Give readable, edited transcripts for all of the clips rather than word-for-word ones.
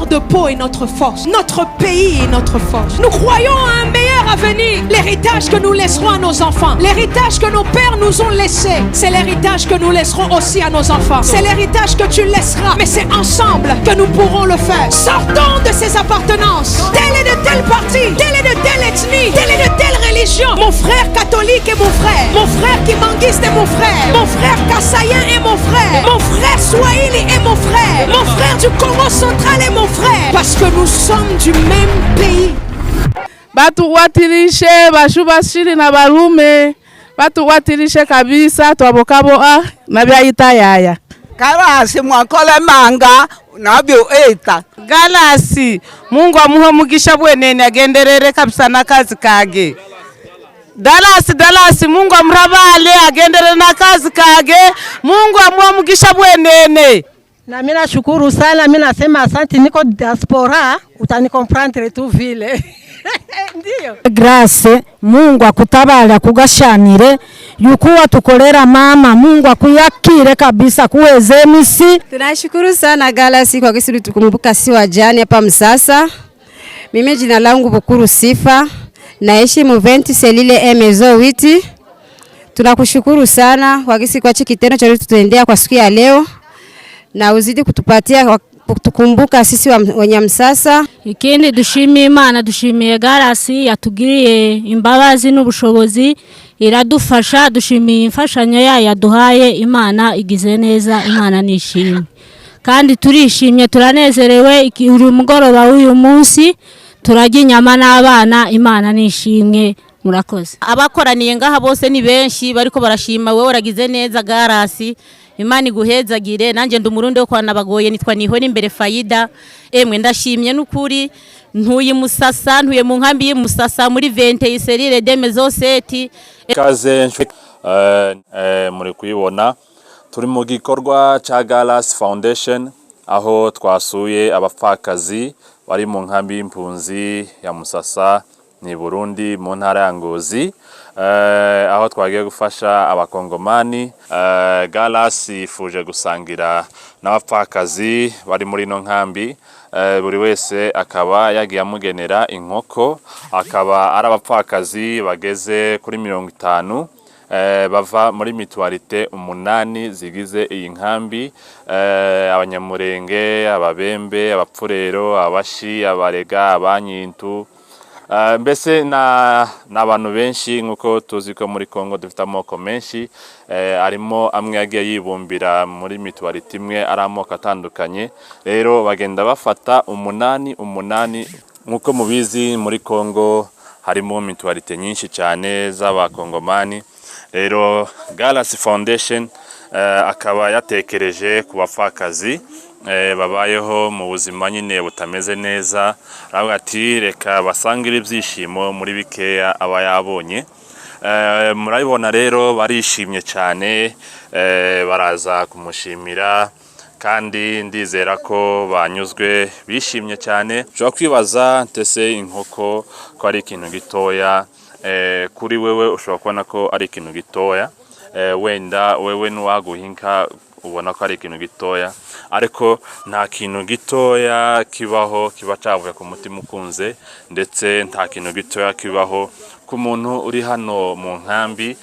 de peau est notre force. Notre pays est notre force. Nous croyons à un meilleur avenir. L'héritage que nous laisserons à nos enfants, l'héritage que nos pères nous ont laissé, c'est l'héritage que nous laisserons aussi à nos enfants. C'est l'héritage que tu laisseras, mais c'est ensemble que nous pourrons le faire. Sortons de ces appartenances. Tel est de tel parti, tel est de telle ethnie, tel est de telle religion. Mon frère catholique est mon frère. Mon frère kimanguiste est mon frère. Mon frère kassaïen est mon frère. Mon frère swahili est mon frère. Mon frère du Congo central est mon frère. Parce que nous sommes du même pays. Batu watilishe bashubashiri na barume. Batu watilishe kabisa twabokaboa na byaita yaya. Galasi mwakole manga nabyo eta. Galasi Mungu amuhe mugisha bwenene agenderere kabisa na kazi kage. Dalasi Mungu amrabale agenderere na kazi kage. Mungu amuhe mugisha bwenene. Na mimi nashukuru sana, mimi nasema asante, niko diaspora, utanikomprendre tu vile. Ndio. Grace Mungu akutabara kugashanire yukuwa tukolera mama, Mungu akuyakire kabisa kuweze misi. Tunashukuru sana Galasi kwa kisi tukumbuka si wajani hapa Msasa. Mimi jina langu Bukuru Sifa, naishi Muventi Selile Emezo Witi. Tunakushukuru sana kwa kisi kwa kitendo cha tutendea kwa siku ya leo. Na uzidi kutupatia kutukumbuka sisi wenye Msasa. Ikindi dushimiye Imana, dushimiye Galasi yatugiriye imbabazi n'ubushobozi, iradufasha, dushimiye imfashanyo yayo yaduhaye. Imana igize neza, Imana nishimye kandi turishimye, turanezerewe. Uri mugoroba w'uyu munsi turajya inyama n'abana, Imana nishimye. Murakoze. Abakoraniye ngaha bose ni benshi bariko barashima wewe waragize neza Galasi. Imana iguhezagire. Nanje ndumurundi wo kwana bagoye nitwa Nihora imbere Faida. Emwe ndashimye n'ukuri, ntuye Musasa, ntuye mu nkambi y'Musasa muri Vente Iserire Demezo Seti. Kaze muri kuyibona turi mu gikorwa cha Galasi Foundation, aho twasuye abapfakazi bari mu nkambi y'impunzi ya Musasa ni Burundi mu ntara ya Ngozi. Aho twagiye gufasha abakongomani. Galasi yifuje gusangira n'abapfakazi bari muri no nkambi. Buri wese akaba yagiye amugenera inkoko, akaba ari abapfakazi bageze kuri 50 bava muri mitualite 8 zigize iyi nkambi. Abanyamurenge, ababembe, abapfurero, abashi, abarega, abanyintu, mbese n'abantu benshi nkuko tuzi ko muri Kongo dufite amoko menshi. Arimo amwe yagiye yibumbira muri mitualite imwe ari amoko atandukanye. Rero bagenda bafata 8 nkuko mubizi muri Kongo harimo mitualite nyinshi cyane z'abakongomani. Rero Galasi Foundation akaba yatekereje ku bapfakazi babayeho mu buzima nyine butameze neza, aravuga ati reka basangire ibyishimo muri bikeya aba yabonye. Murabibona rero barishimye cyane, baraza kumushimira kandi ndizera ko banyuzwe, bishimye cyane. Ushobora kwibaza ntese inkoko ko ari ikintu gitoya, kuri wewe ushobora kubona ko ari ikintu gitoya, wenda wewe nuwaguhinka ubona ko ari ikintu gitoya, ariko nta kintu gitoya kibaho kiba cavuye ku mutima ukunze, ndetse nta kintu gitoya kibaho ku muntu uri hano mu nkambi.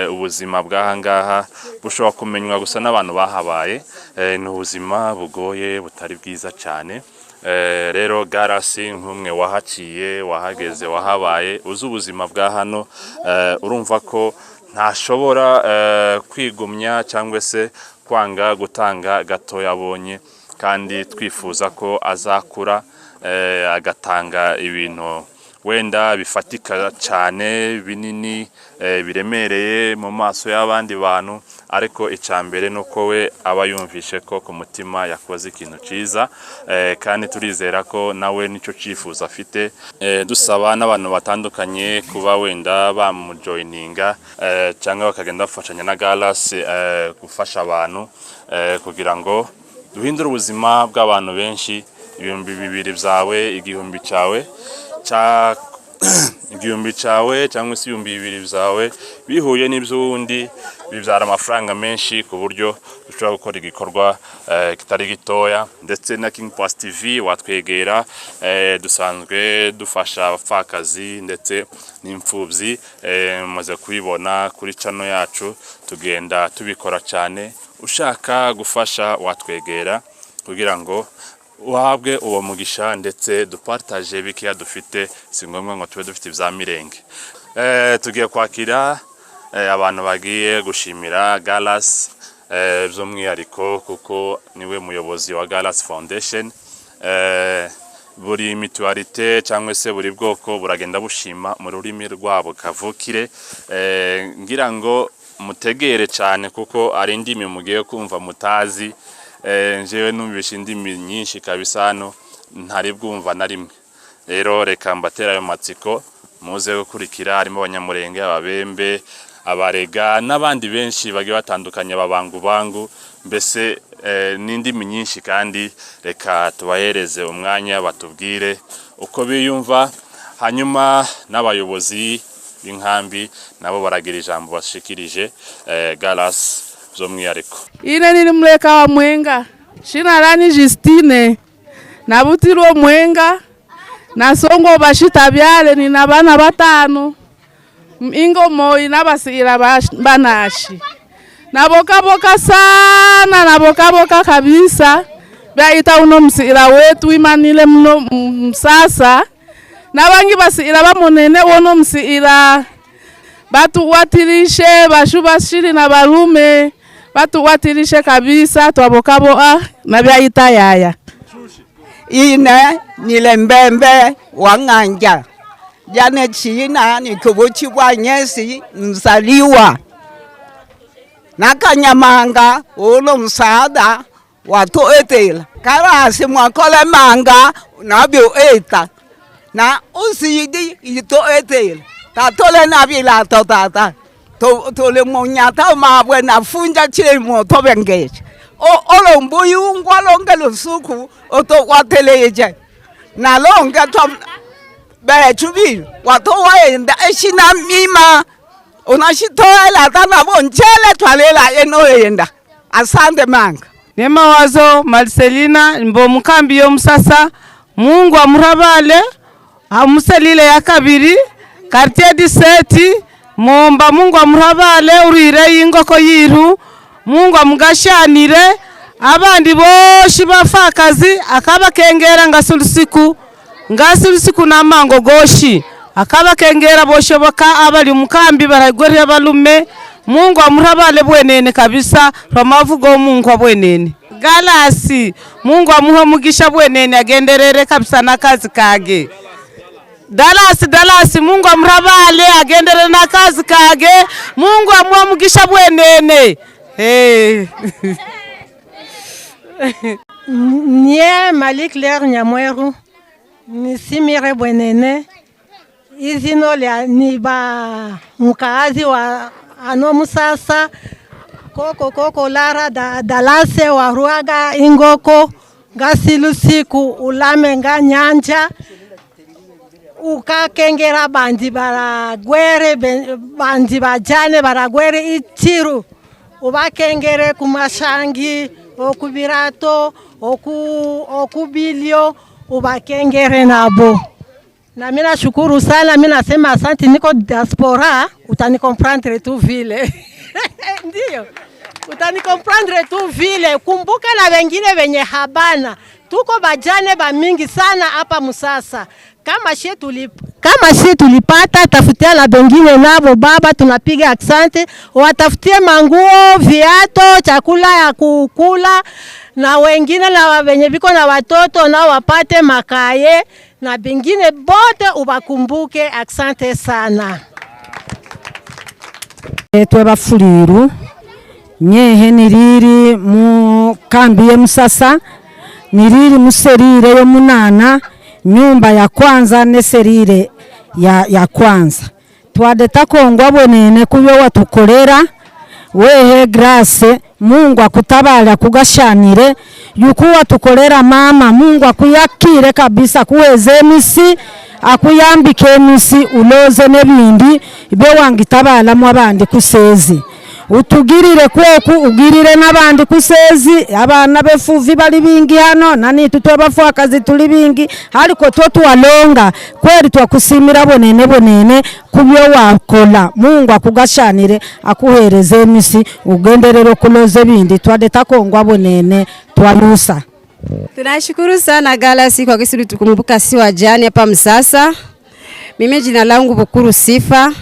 Ubuzima bw'ahangaha bushobora kumenywa gusa n'abantu bahabaye, ni ubuzima bugoye butari bwiza cyane. Rero Galasi nk'umwe wahaciye, wahageze, wahabaye, uzi ubuzima bwa hano, urumva ko ntashobora kwigumya cyangwa se kwanga gutanga gato yabonye, kandi twifuza ko azakura agatanga ibintu wenda bifatika cyane, binini, biremereye mu maso y'abandi bantu, ariko icambere nuko we aba yumvishe ko ku mutima yakoze ikintu ciza, kandi turizera ko nawe nico cifuza afite. Dusaba n'abantu batandukanye kuba wenda bamujoininga cyangwa bakagenda bafashanya na Galasi gufasha abantu kugira ngo duhindure ubuzima bw'abantu benshi. 2,000 byawe, 1,000 cyawe igihumbi cawe cyangwa se ibihumbi bibiri byawe bihuye n'iby'uwundi bibyara amafaranga menshi ku buryo ushobora gukora igikorwa kitari gitoya. Ndetse na King Pass TV watwegera, dusanzwe dufasha abapfakazi ndetse n'imfubyi, mumaze kubibona kuri channel yacu tugenda tubikora cyane. Ushaka gufasha watwegera kugira ngo uhabwe uwo mugisha ndetse dupartage bikiya dufite, si ngombwa ngo tube dufite ibya mirenge. Tugiye kwakira abantu bagiye gushimira Galas by'umwihariko kuko niwe muyobozi wa Galas Foundation. Buri mutualite cyangwa se buri bwoko buragenda bushima mu rurimi rwabo kavukire, ngira ngo mutegere cyane kuko ari indimi mugiye kumva mutazi. Njewe numvisha indimi nyinshi kabisa hano ntari bwumva na rimwe. Rero reka mbatera ayo matsiko muze gukurikira. Harimo abanyamurenge, ababembe, abarega n'abandi benshi bagiye batandukanye, babangu mbese n'indimi nyinshi, kandi reka tubahereze umwanya batubwire uko biyumva. Hanyuma n'abayobozi b'inkambi nabo baragira ijambo bashikirije Galas by'umwihariko. Ine nili mleka wa Mwenga, shina lani Justine nabutiro Mwenga nasongo bashita byale ni nabana batanu ingo moyi nabasira banashi naboka sana, naboka kabisa. Baita uno msira wetu imanile mno msasa nabangi basira bamonene wono msira batu watirishe bashubashiri na balume batu watirishe kabisa twabokaboa na byaita yaya. Ine nile mbembe wanganja jane china ni kubuchi wa nyesi mzaliwa nakanyamanga ulo msaada watu etela karasi mwakole manga nabyo eta na usidi ito etela tatole nabila totata tole monyata mabwe na funja chile moto bengeje olo mbuyu ngwalonge lusuku oto wateleje na longa to bechubi watu waenda eshina mima unashitoela tana bonchele twalela enoyenda. Asante manga. Nema wazo Marcelina mbo mukambi yo musasa. Mungu amurabale amuselile ya kabiri quartier 17 momba. Mungu amurabale urire ingoko yiru. Mungu amugashanire abandi boshi bafakazi akabakengera ngasulusiku namango goshi akabakengera boshoboka abali mukambi baragorera abalume. Mungu amurabale bwenene kabisa rwamavugo Mungu abwenene. Galasi Mungu amuha mugisha bwenene agenderere kabisa nakazi kage. Dalasi Mungu amurabale agenderere nakazi kage. Mungu amuha mugisha bwenene. Nye Malik Ler Nyamweru nisimire bwenene izino lya niba mkaazi wa ano musasa koko lara dalase wa ruaga ingoko ngasilusiku ulame nga nyanja ukakengera bandi baragwere bandi bajane baragwere itiru ubakengere kumashangi okubirato okubilio ubakengere nabo. Na mina shukuru sana, mina sema asante, niko diaspora, utanikomprendre tu vile. Ndiyo, utanikomprendre tu vile. Kumbuka na wengine wenye habana, tuko bajane ba mingi sana hapa musasa. Kama shi tulipata, tafutia na bengine nabo baba, tunapiga asante, watafutie manguo, viato, chakula ya kukula, na wengine na wenye biko na watoto na wapate makaye, na bengine bote ubakumbuke. Asante sana. Etwe bafuliru nyehe niriri mu kambi ya musasa, niriri muserire yo munana nyumba ya kwanza neserire ya kwanza. Twadeta kongwa bwenene kubyo watukolera wehe Grace. Mungu akutabala kugashanire yuko watukolera mama. Mungu akuyakire kabisa kuweze misi akuyambike emisi uloze nebindi ibe wangitabala mu abandi kusezi utugirire kweku ugirire n'abandi kusezi abana befuvi bali bingi hano nani tutobafu akazi tuli bingi ariko to tuwalonga kweri twakusimira bonene kubyo wakola Mungu akugashanire akuhereze emisi ugenderero kuloze bindi twadeta kongwa bonene twalusa. Tunashukuru sana Galasi kwa kisi tukumbuka si wajane hapa Msasa. Mimi jina langu Bukuru Sifa,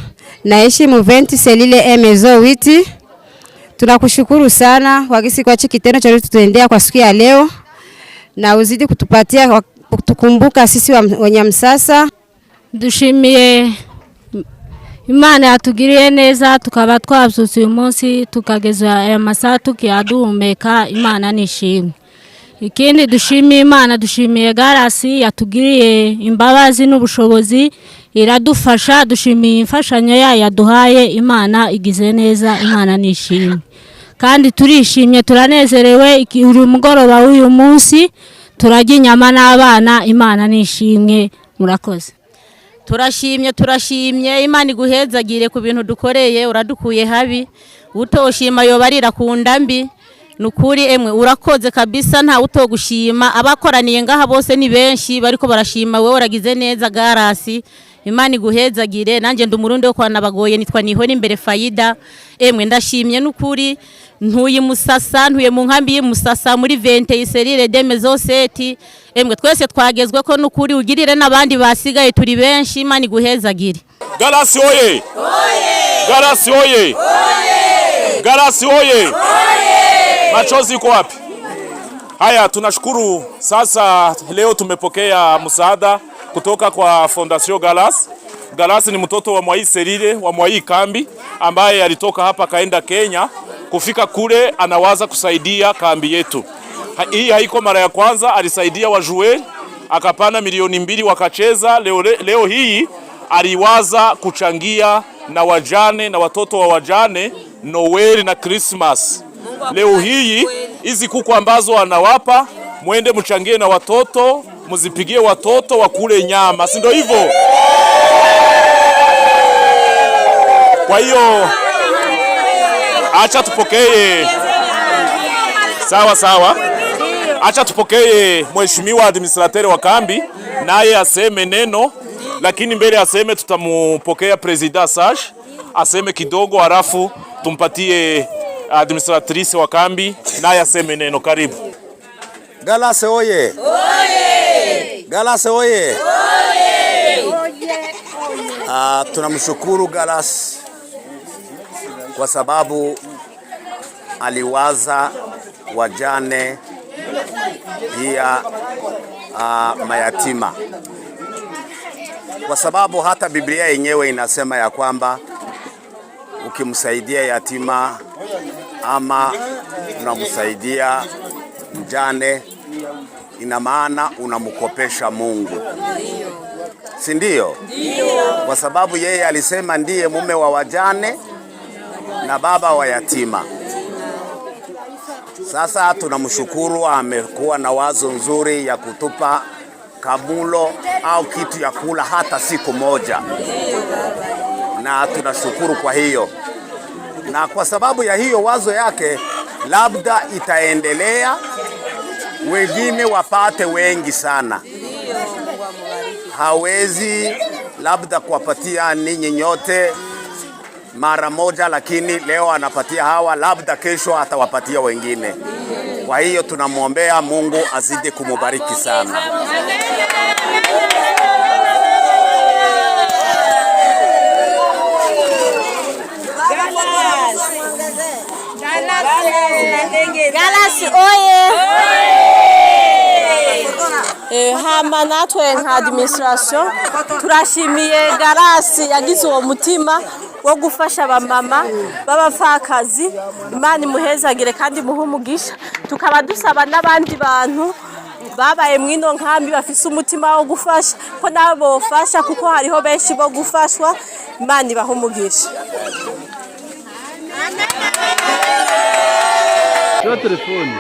naishi Muventi Selile Maison 8. Tunakushukuru sana kwa kisi kwa kitendo cha tutendea kwa siku ya leo na uzidi kutupatia kutukumbuka sisi wenye Msasa. Dushimiye Imana yatugiriye neza tukaba twabyutse uyu munsi tukageza aya masaha tukiyaduhumeka. Imana nishimwe. Ikindi dushimiye Imana, dushimiye Galasi yatugiriye imbabazi n'ubushobozi iradufasha. Dushimiye imfashanyo yaduhaye. Imana igize neza, Imana nishimwe kandi turishimye turanezerewe. Uri mugoroba w'uyu munsi turajya inyama n'abana. Imana nishimwe. Murakoze. Turashimye Imana iguhezagire ku bintu dukoreye. Uradukuye habi utoshima yobarira ku ndambi. Nukuri emwe urakoze kabisa nta utogushima. Abakoraniye ngaha bose ni benshi bariko barashima wewe uragize neza Galasi. Imana iguhezagire. Nanje ndumurundi wo kwana bagoye nitwa Nihoni imbere Fayida. Emwe ndashimye nukuri ntuye Musasa, ntuye mu nkambi y'Musasa muri 20 Selile Maison 7. Emwe twese twagezwe ko nukuri ugirire n'abandi basigaye turi benshi. Imana iguhezagire. Galasi oye! Oye! Galasi oye! Oye! Galasi oye! Oye! Machozi iko wapi? Haya, tunashukuru sasa. Leo tumepokea msaada kutoka kwa Fondation Galasi. Galasi ni mtoto wa Mwai Selile wa Mwai kambi ambaye alitoka hapa kaenda Kenya. Kufika kule anawaza kusaidia kambi yetu. Hii haiko mara ya kwanza, alisaidia wajuel akapana milioni 2 wakacheza. Leo hii aliwaza kuchangia na wajane na watoto wa wajane Noel na Christmas. Leo hii hizi kuku ambazo anawapa mwende mchangie na watoto, muzipigie watoto wakule nyama, si ndio hivyo? Kwa hiyo acha tupokee. Sawa. Acha tupokee mheshimiwa administrateur wa kambi naye aseme neno, lakini mbele aseme tutamupokea president Sage aseme kidogo, halafu tumpatie administratrice wa kambi naye aseme neno. Karibu. Galasi oye! Oye! Galasi oye! Oye! Tunamshukuru Galasi kwa sababu aliwaza wajane pia mayatima, kwa sababu hata Biblia yenyewe inasema ya kwamba ukimsaidia yatima ama unamsaidia mjane ina maana unamkopesha Mungu, si ndio? Kwa sababu yeye alisema ndiye mume wa wajane na baba wa yatima. Sasa tunamshukuru, amekuwa na wazo nzuri ya kutupa kamulo au kitu ya kula hata siku moja, na tunashukuru kwa hiyo. Na kwa sababu ya hiyo wazo yake, labda itaendelea, wengine wapate wengi sana. Hawezi labda kuwapatia ninyi nyote mara moja, lakini leo anapatia hawa, labda kesho atawapatia wengine. Kwa hiyo tunamwombea Mungu azidi kumubariki sana. Galasi oye! Hama natwe nka administration turashimiye Galasi yagize uwo mutima wo gufasha abamama b'abapfakazi. Imana imuhezagire kandi muhe umugisha. Tukaba dusaba n'abandi bantu babaye mwino nkambi bafise umutima wo gufasha ko nabo bofasha, kuko hariho benshi bo gufashwa. Imana ibahe umugisha. Yo telefone